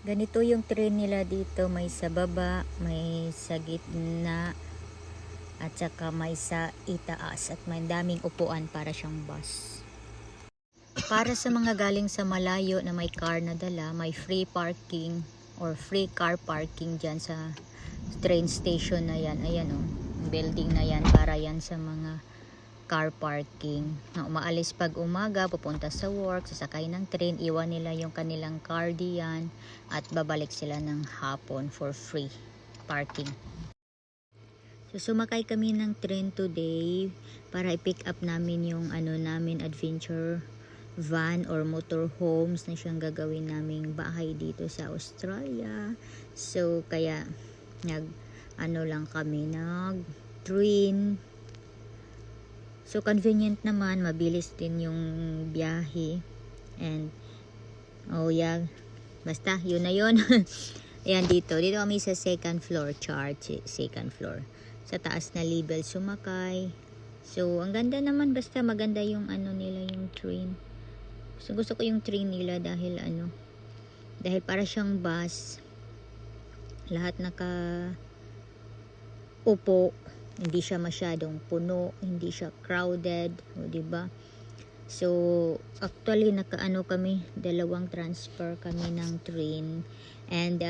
Ganito yung train nila dito, may sa baba, may sa gitna, at saka may sa itaas, at may daming upuan para siyang bus. Para sa mga galing sa malayo na may car na dala, may free parking or free car parking dyan sa train station na yan. Ayan o, building na yan, para yan sa mga car parking na umaalis pag umaga, pupunta sa work, sasakay ng train, iwan nila yung kanilang car diyan at babalik sila ng hapon for free parking. So sumakay kami ng train today para i-pick up namin yung namin adventure van or motorhomes na siyang gagawin naming bahay dito sa Australia. So kaya lang kami train. So convenient naman, mabilis din yung biyahe. And basta yun na yun. Ayan, dito kami sa second floor, second floor. Sa taas na level sumakay. So ang ganda naman, basta maganda yung nila, yung train. So gusto ko yung train nila dahil para siyang bus. Lahat upo, hindi siya masyadong puno, hindi siya crowded, diba? So actually kami, dalawang transfer kami ng train, and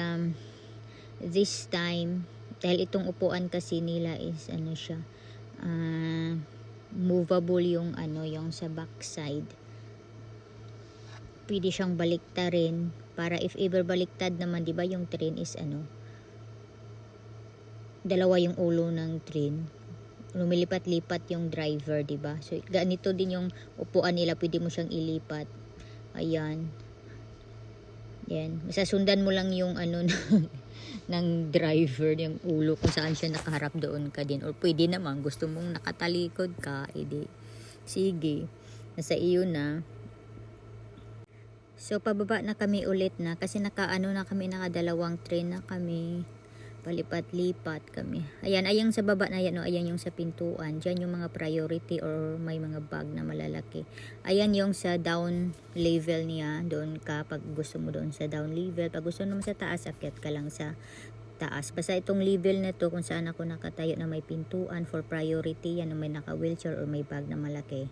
this time dahil itong upuan kasi nila is siya movable, yung yung sa backside, pwede siyang baliktarin para if ever baliktad naman, diba yung train is dalawa yung ulo ng train, lumilipat-lipat yung driver, diba? So ganito din yung upuan nila, pwede mo siyang ilipat. Ayan. Yan, masasundan mo lang yung ng driver, yung ulo kung saan siya nakaharap, doon ka din. Or pwede naman gusto mong nakatalikod ka, edi sige, nasa iyo na. So pababa na kami ulit na kasi nakadalawang train na kami, palipat-lipat kami. Ayan sa baba na yan, ayan yung sa pintuan. Diyan yung mga priority or may mga bag na malalaki. Ayan yung sa down level niya, doon ka pag gusto mo doon sa down level. Pag gusto mo sa taas, akyat ka lang sa taas. Basta itong level na to, kung saan ako nakatayo na may pintuan for priority, yan may naka wheelchair or may bag na malaki.